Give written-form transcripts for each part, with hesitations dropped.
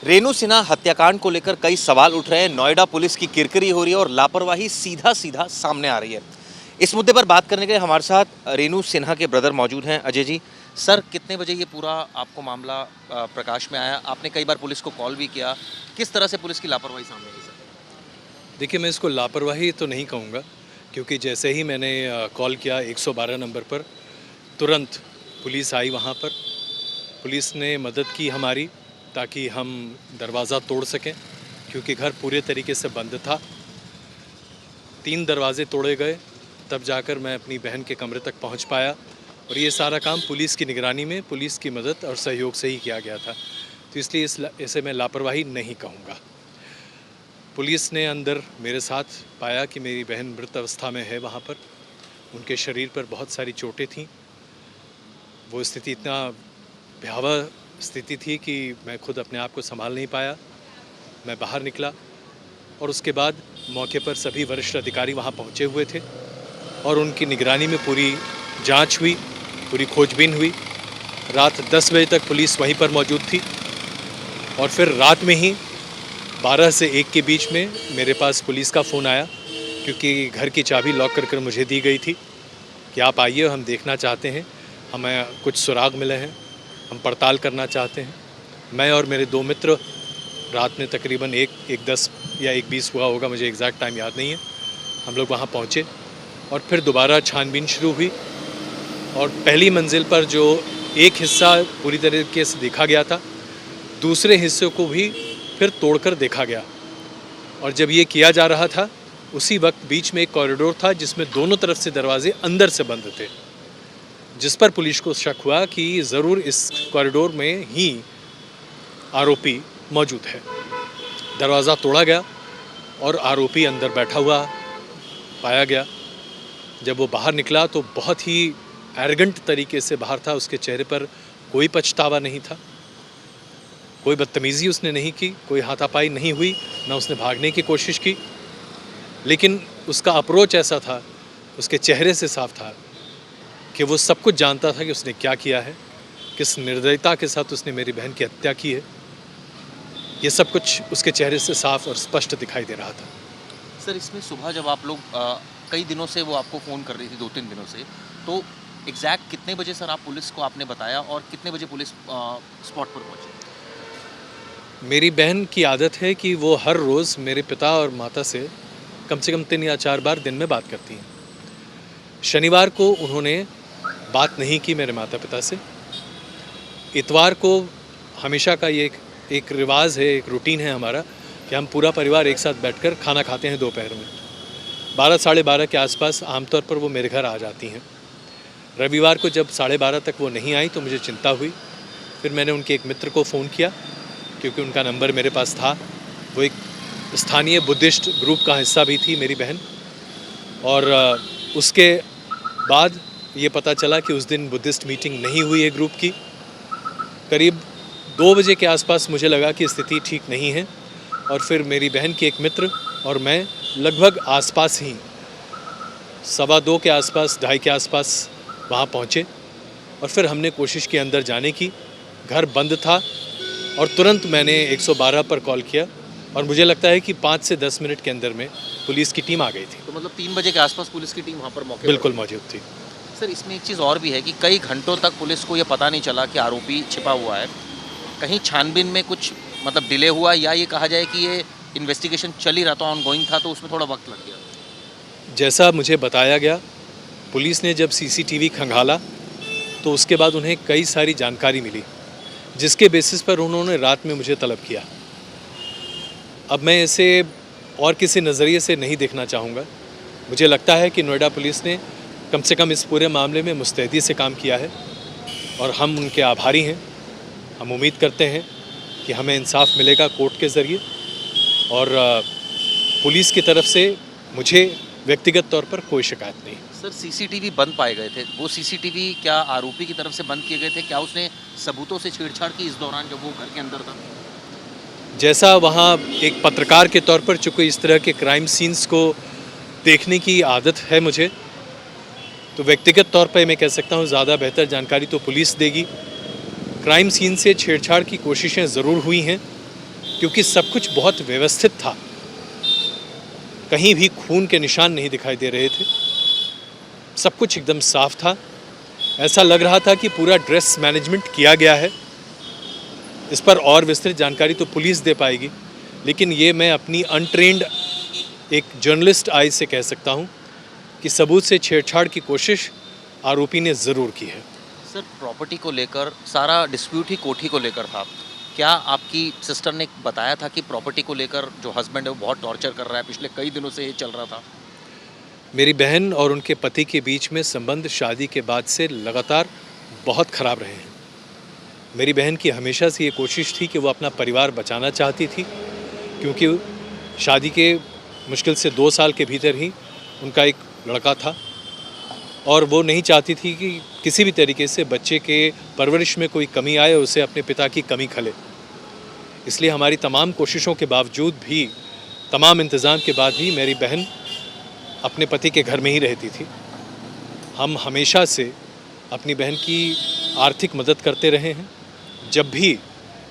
रेणु सिन्हा हत्याकांड को लेकर कई सवाल उठ रहे हैं। नोएडा पुलिस की किरकिरी हो रही है और लापरवाही सीधा सीधा सामने आ रही है। इस मुद्दे पर बात करने के लिए हमारे साथ रेणु सिन्हा के ब्रदर मौजूद हैं। अजय जी, सर कितने बजे ये पूरा आपको मामला प्रकाश में आया? आपने कई बार पुलिस को कॉल भी किया, किस तरह से पुलिस की लापरवाही सामने आई सर? देखिए, मैं इसको लापरवाही तो नहीं कहूँगा, क्योंकि जैसे ही मैंने कॉल किया 112 नंबर पर, तुरंत पुलिस आई वहाँ पर। पुलिस ने मदद की हमारी, ताकि हम दरवाज़ा तोड़ सकें, क्योंकि घर पूरे तरीके से बंद था। 3 दरवाजे तोड़े गए, तब जाकर मैं अपनी बहन के कमरे तक पहुँच पाया। और ये सारा काम पुलिस की निगरानी में, पुलिस की मदद और सहयोग से ही किया गया था। तो इसलिए इसे मैं लापरवाही नहीं कहूँगा। पुलिस ने अंदर मेरे साथ पाया कि मेरी बहन मृत अवस्था में है। वहाँ पर उनके शरीर पर बहुत सारी चोटें थीं। वो स्थिति इतना भयावह स्थिति थी कि मैं खुद अपने आप को संभाल नहीं पाया। मैं बाहर निकला और उसके बाद मौके पर सभी वरिष्ठ अधिकारी वहाँ पहुँचे हुए थे और उनकी निगरानी में पूरी जांच हुई, पूरी खोजबीन हुई। रात 10 बजे तक पुलिस वहीं पर मौजूद थी और फिर रात में ही 12 से 1 के बीच में मेरे पास पुलिस का फ़ोन आया, क्योंकि घर की चाबी लॉक कर मुझे दी गई थी कि आप आइए, हम देखना चाहते हैं, हमें कुछ सुराग मिले हैं, हम पड़ताल करना चाहते हैं। मैं और मेरे 2 मित्र रात में तकरीबन 1:10 या 1:20 हुआ होगा, मुझे एग्जैक्ट टाइम याद नहीं है, हम लोग वहाँ पहुँचे और फिर दोबारा छानबीन शुरू हुई। और पहली मंजिल पर जो एक हिस्सा पूरी तरीके से देखा गया था, दूसरे हिस्से को भी फिर तोड़कर देखा गया। और जब ये किया जा रहा था, उसी वक्त बीच में एक कॉरिडोर था जिसमें दोनों तरफ से दरवाजे अंदर से बंद थे, जिस पर पुलिस को शक हुआ कि ज़रूर इस कॉरिडोर में ही आरोपी मौजूद है। दरवाज़ा तोड़ा गया और आरोपी अंदर बैठा हुआ पाया गया। जब वो बाहर निकला तो बहुत ही एरोगेंट तरीके से बाहर था। उसके चेहरे पर कोई पछतावा नहीं था, कोई बदतमीज़ी उसने नहीं की, कोई हाथापाई नहीं हुई, ना उसने भागने की कोशिश की। लेकिन उसका अप्रोच ऐसा था, उसके चेहरे से साफ था कि वो सब कुछ जानता था कि उसने क्या किया है, किस निर्दयता के साथ उसने मेरी बहन की हत्या की है। ये सब कुछ उसके चेहरे से साफ और स्पष्ट दिखाई दे रहा था। सर, इसमें सुबह जब आप लोग कई दिनों से वो आपको फ़ोन कर रही थी, 2-3 दिनों से, तो एग्जैक्ट कितने बजे सर आप पुलिस को आपने बताया और कितने बजे पुलिस स्पॉट पर पहुंची? मेरी बहन की आदत है कि वो हर रोज़ मेरे पिता और माता से कम 3 या 4 बार दिन में बात करती हैं। शनिवार को उन्होंने बात नहीं की मेरे माता पिता से। इतवार को हमेशा का ये एक रिवाज है, एक रूटीन है हमारा कि हम पूरा परिवार एक साथ बैठकर खाना खाते हैं दोपहर में। 12 साढ़े 12 के आसपास आमतौर पर वो मेरे घर आ जाती हैं। रविवार को जब 12:30 तक वो नहीं आई तो मुझे चिंता हुई। फिर मैंने उनके एक मित्र को फ़ोन किया, क्योंकि उनका नंबर मेरे पास था। वो एक स्थानीय बुद्धिस्ट ग्रुप का हिस्सा भी थी मेरी बहन। और उसके बाद ये पता चला कि उस दिन बुद्धिस्ट मीटिंग नहीं हुई है ग्रुप की। करीब 2 बजे के आसपास मुझे लगा कि स्थिति ठीक नहीं है और फिर मेरी बहन के एक मित्र और मैं लगभग आसपास ही 2:15 के आसपास, 2:30 के आसपास वहाँ पहुँचे और फिर हमने कोशिश की अंदर जाने की। घर बंद था और तुरंत मैंने 112 पर कॉल किया और मुझे लगता है कि 5 से 10 मिनट के अंदर में पुलिस की टीम आ गई थी। तो मतलब 3 बजे के आसपास पुलिस की टीम वहाँ पर मौके बिल्कुल पर मौजूद थी। सर, इसमें एक चीज़ और भी है कि कई घंटों तक पुलिस को ये पता नहीं चला कि आरोपी छिपा हुआ है। कहीं छानबीन में कुछ मतलब डिले हुआ, या ये कहा जाए कि ये इन्वेस्टिगेशन चल ही रहा था, ऑनगोइंग था, तो उसमें थोड़ा वक्त लग गया? जैसा मुझे बताया गया, पुलिस ने जब सीसीटीवी खंगाला तो उसके बाद उन्हें कई सारी जानकारी मिली, जिसके बेसिस पर उन्होंने रात में मुझे तलब किया। अब मैं इसे और किसी नज़रिए से नहीं देखना चाहूँगा। मुझे लगता है कि नोएडा पुलिस ने कम से कम इस पूरे मामले में मुस्तैदी से काम किया है और हम उनके आभारी हैं। हम उम्मीद करते हैं कि हमें इंसाफ मिलेगा कोर्ट के ज़रिए। और पुलिस की तरफ से मुझे व्यक्तिगत तौर पर कोई शिकायत नहीं। सर, सीसीटीवी बंद पाए गए थे, वो सीसीटीवी क्या आरोपी की तरफ से बंद किए गए थे? क्या उसने सबूतों से छेड़छाड़ की इस दौरान जब वो घर के अंदर था? जैसा वहाँ एक पत्रकार के तौर पर, चूँकि इस तरह के क्राइम सीन्स को देखने की आदत है मुझे, तो व्यक्तिगत तौर पर मैं कह सकता हूँ ज़्यादा बेहतर जानकारी तो पुलिस देगी। क्राइम सीन से छेड़छाड़ की कोशिशें ज़रूर हुई हैं, क्योंकि सब कुछ बहुत व्यवस्थित था, कहीं भी खून के निशान नहीं दिखाई दे रहे थे, सब कुछ एकदम साफ था। ऐसा लग रहा था कि पूरा ड्रेस मैनेजमेंट किया गया है। इस पर और विस्तृत जानकारी तो पुलिस दे पाएगी, लेकिन ये मैं अपनी अनट्रेंड एक जर्नलिस्ट आई से कह सकता हूँ कि सबूत से छेड़छाड़ की कोशिश आरोपी ने ज़रूर की है। सर, प्रॉपर्टी को लेकर सारा डिस्प्यूट ही कोठी को लेकर था। क्या आपकी सिस्टर ने बताया था कि प्रॉपर्टी को लेकर जो हस्बैंड है वो बहुत टॉर्चर कर रहा है, पिछले कई दिनों से ये चल रहा था? मेरी बहन और उनके पति के बीच में संबंध शादी के बाद से लगातार बहुत ख़राब रहे हैं। मेरी बहन की हमेशा से ये कोशिश थी कि वो अपना परिवार बचाना चाहती थी, क्योंकि शादी के मुश्किल से 2 साल के भीतर ही उनका एक लड़का था और वो नहीं चाहती थी कि किसी भी तरीके से बच्चे के परवरिश में कोई कमी आए, उसे अपने पिता की कमी खले। इसलिए हमारी तमाम कोशिशों के बावजूद भी, तमाम इंतज़ाम के बाद भी मेरी बहन अपने पति के घर में ही रहती थी। हम हमेशा से अपनी बहन की आर्थिक मदद करते रहे हैं। जब भी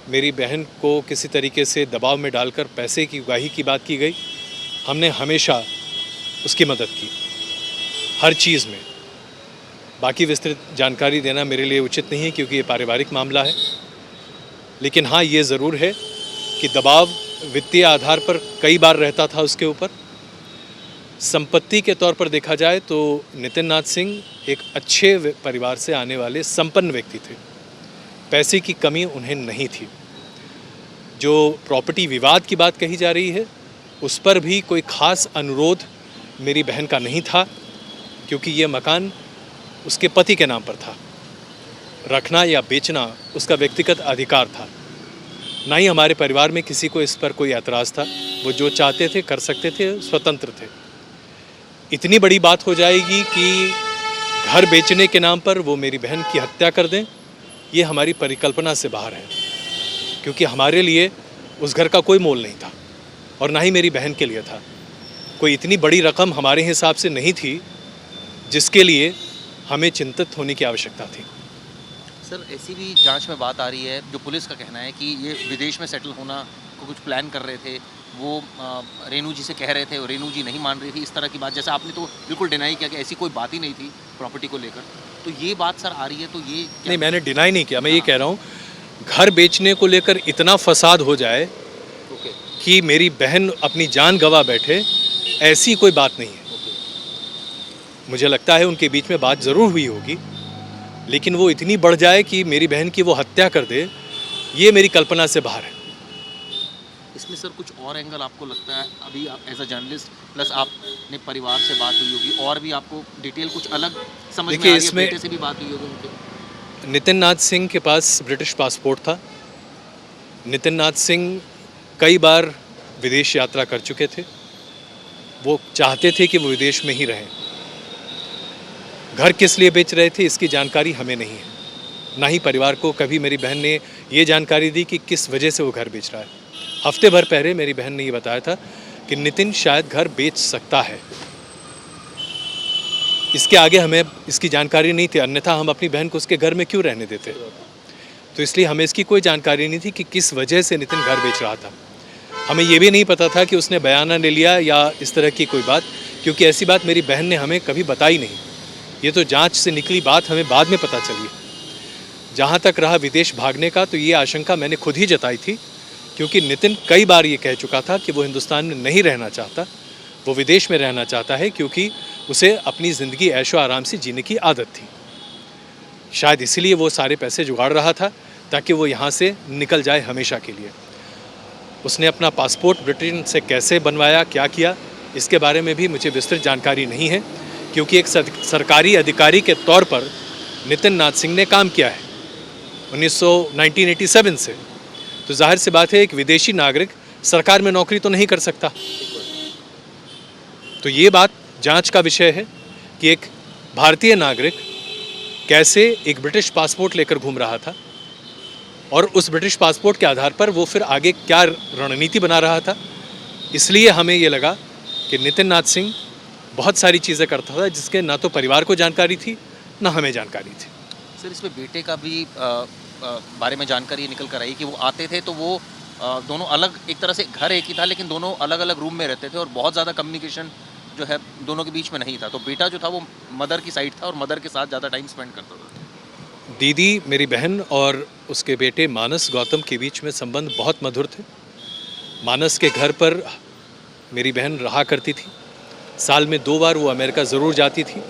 मेरी बहन को किसी तरीके से दबाव में डालकर पैसे की उगाही की बात की गई, हमने हमेशा उसकी मदद की, हर चीज़ में। बाकी विस्तृत जानकारी देना मेरे लिए उचित नहीं है, क्योंकि ये पारिवारिक मामला है। लेकिन हाँ, ये ज़रूर है कि दबाव वित्तीय आधार पर कई बार रहता था उसके ऊपर। संपत्ति के तौर पर देखा जाए तो नितिन नाथ सिंह एक अच्छे परिवार से आने वाले संपन्न व्यक्ति थे, पैसे की कमी उन्हें नहीं थी। जो प्रॉपर्टी विवाद की बात कही जा रही है, उस पर भी कोई ख़ास अनुरोध मेरी बहन का नहीं था, क्योंकि ये मकान उसके पति के नाम पर था। रखना या बेचना उसका व्यक्तिगत अधिकार था। ना ही हमारे परिवार में किसी को इस पर कोई ऐतराज़ था। वो जो चाहते थे कर सकते थे, स्वतंत्र थे। इतनी बड़ी बात हो जाएगी कि घर बेचने के नाम पर वो मेरी बहन की हत्या कर दें, ये हमारी परिकल्पना से बाहर है, क्योंकि हमारे लिए उस घर का कोई मोल नहीं था और ना ही मेरी बहन के लिए था। कोई इतनी बड़ी रकम हमारे हिसाब से नहीं थी जिसके लिए हमें चिंतित होने की आवश्यकता थी। सर, ऐसी भी जांच में बात आ रही है, जो पुलिस का कहना है कि ये विदेश में सेटल होना को कुछ प्लान कर रहे थे, वो रेनू जी से कह रहे थे और रेनू जी नहीं मान रही थी, इस तरह की बात। जैसे आपने तो बिल्कुल डिनाई किया कि ऐसी कोई बात ही नहीं थी प्रॉपर्टी को लेकर, तो ये बात सर आ रही है, तो ये नहीं, मैंने डिनाई नहीं किया। मैं ये कह रहा हूँ, घर बेचने को लेकर इतना फसाद हो जाए कि मेरी बहन अपनी जान गंवा बैठे, ऐसी कोई बात नहीं है। मुझे लगता है उनके बीच में बात ज़रूर हुई होगी, लेकिन वो इतनी बढ़ जाए कि मेरी बहन की वो हत्या कर दे, ये मेरी कल्पना से बाहर है। इसमें सर कुछ और एंगल आपको लगता है? अभी आप एज अ जर्नलिस्ट प्लस आपने परिवार से बात हुई होगी, और भी आपको डिटेल कुछ अलग समझ में आ रही है? इसमें बेटे से भी बात हुई होगी उनके। नितिन नाथ सिंह के पास ब्रिटिश पासपोर्ट था। नितिन नाथ सिंह कई बार विदेश यात्रा कर चुके थे। वो चाहते थे कि वो विदेश में ही रहें। घर किस लिए बेच रहे थे, इसकी जानकारी हमें नहीं है। ना ही परिवार को कभी मेरी बहन ने ये जानकारी दी कि किस वजह से वो घर बेच रहा है। हफ्ते भर पहले मेरी बहन ने ये बताया था कि नितिन शायद घर बेच सकता है। इसके आगे हमें इसकी जानकारी नहीं थी, अन्यथा हम अपनी बहन को उसके घर में क्यों रहने देते। तो इसलिए हमें इसकी कोई जानकारी नहीं थी कि किस वजह से नितिन घर बेच रहा था। हमें ये भी नहीं पता था कि उसने बयाना ले लिया या इस तरह की कोई बात, क्योंकि ऐसी बात मेरी बहन ने हमें कभी बताई नहीं। ये तो जांच से निकली बात हमें बाद में पता चली। जहाँ तक रहा विदेश भागने का, तो ये आशंका मैंने खुद ही जताई थी, क्योंकि नितिन कई बार ये कह चुका था कि वो हिंदुस्तान में नहीं रहना चाहता, वो विदेश में रहना चाहता है, क्योंकि उसे अपनी ज़िंदगी ऐशो आराम से जीने की आदत थी। शायद इसीलिए वो सारे पैसे जुगाड़ रहा था ताकि वो यहाँ से निकल जाए हमेशा के लिए। उसने अपना पासपोर्ट ब्रिटेन से कैसे बनवाया, क्या किया, इसके बारे में भी मुझे विस्तृत जानकारी नहीं है, क्योंकि एक सरकारी अधिकारी के तौर पर नितिन नाथ सिंह ने काम किया है 1987 से। तो जाहिर सी बात है, एक विदेशी नागरिक सरकार में नौकरी तो नहीं कर सकता। तो ये बात जांच का विषय है कि एक भारतीय नागरिक कैसे एक ब्रिटिश पासपोर्ट लेकर घूम रहा था, और उस ब्रिटिश पासपोर्ट के आधार पर वो फिर आगे क्या रणनीति बना रहा था। इसलिए हमें ये लगा कि नितिन नाथ सिंह बहुत सारी चीज़ें करता था जिसके ना तो परिवार को जानकारी थी, ना हमें जानकारी थी। सर, इसमें बेटे का भी बारे में जानकारी निकल कर आई कि वो आते थे तो वो दोनों अलग, एक तरह से घर एक ही था लेकिन दोनों अलग अलग रूम में रहते थे और बहुत ज़्यादा कम्युनिकेशन जो है दोनों के बीच में नहीं था। तो बेटा जो था वो मदर की साइड था और मदर के साथ ज़्यादा टाइम स्पेंड करता था। दीदी मेरी बहन और उसके बेटे मानस गौतम के बीच में संबंध बहुत मधुर थे। मानस के घर पर मेरी बहन रहा करती थी। साल में 2 बार वो अमेरिका ज़रूर जाती थी।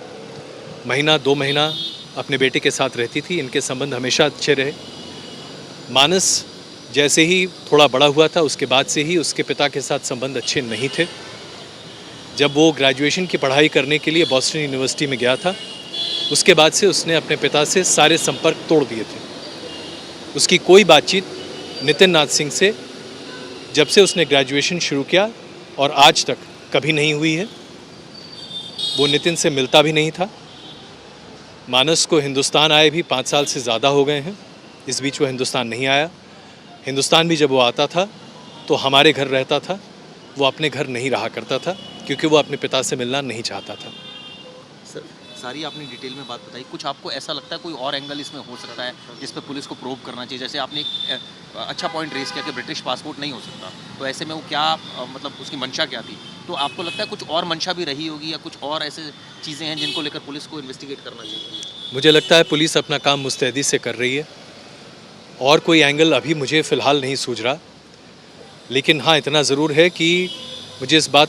महीना 2 महीना अपने बेटे के साथ रहती थी। इनके संबंध हमेशा अच्छे रहे। मानस जैसे ही थोड़ा बड़ा हुआ था उसके बाद से ही उसके पिता के साथ संबंध अच्छे नहीं थे। जब वो ग्रेजुएशन की पढ़ाई करने के लिए बॉस्टन यूनिवर्सिटी में गया था उसके बाद से उसने अपने पिता से सारे संपर्क तोड़ दिए थे। उसकी कोई बातचीत नितिन नाथ सिंह से जब से उसने ग्रेजुएशन शुरू किया और आज तक कभी नहीं हुई है। वो नितिन से मिलता भी नहीं था। मानस को हिंदुस्तान आए भी 5 साल से ज़्यादा हो गए हैं। इस बीच वो हिंदुस्तान नहीं आया। हिंदुस्तान भी जब वो आता था तो हमारे घर रहता था। वो अपने घर नहीं रहा करता था क्योंकि वो अपने पिता से मिलना नहीं चाहता था। सर, सारी आपने डिटेल में बात बताई, कुछ आपको ऐसा लगता है कोई और एंगल इसमें हो सकता है जिस पे पुलिस को प्रोब करना चाहिए? जैसे आपने एक अच्छा पॉइंट रेस किया कि ब्रिटिश पासपोर्ट नहीं हो सकता, तो ऐसे में वो क्या मतलब उसकी मंशा क्या थी? तो आपको लगता है कुछ और मंशा भी रही होगी या कुछ और ऐसे चीज़ें हैं जिनको लेकर पुलिस को इन्वेस्टिगेट करना चाहिए? मुझे लगता है पुलिस अपना काम मुस्तैदी से कर रही है और कोई एंगल अभी मुझे फ़िलहाल नहीं सूझ रहा। लेकिन हाँ, इतना ज़रूर है कि मुझे इस बात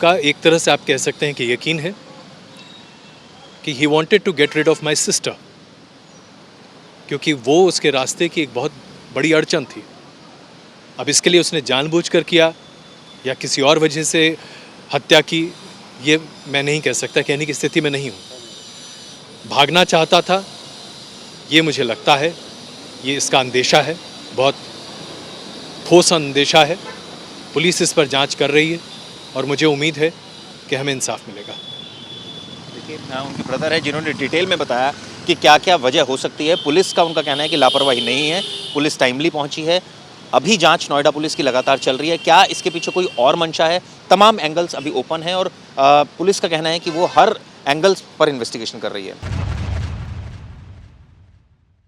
का एक तरह से आप कह सकते हैं कि यकीन है कि he wanted to get rid of my sister, क्योंकि वो उसके रास्ते की एक बहुत बड़ी अड़चन थी। अब इसके लिए उसने जानबूझकर किया या किसी और वजह से हत्या की, ये मैं नहीं कह सकता, कहने की स्थिति में नहीं हूँ। भागना चाहता था, ये मुझे लगता है, ये इसका अंदेशा है, बहुत ठोस अंदेशा है। पुलिस इस पर जांच कर रही है और मुझे उम्मीद है कि हमें इंसाफ मिलेगा। देखिए, उनके ब्रदर है जिन्होंने डिटेल में बताया कि क्या क्या वजह हो सकती है। पुलिस का उनका कहना है कि लापरवाही नहीं है, पुलिस टाइमली पहुंची है। अभी जांच नोएडा पुलिस की लगातार चल रही है। क्या इसके पीछे कोई और मंशा है? तमाम एंगल्स अभी ओपन है और पुलिस का कहना है कि वो हर एंगल्स पर इन्वेस्टिगेशन कर रही है।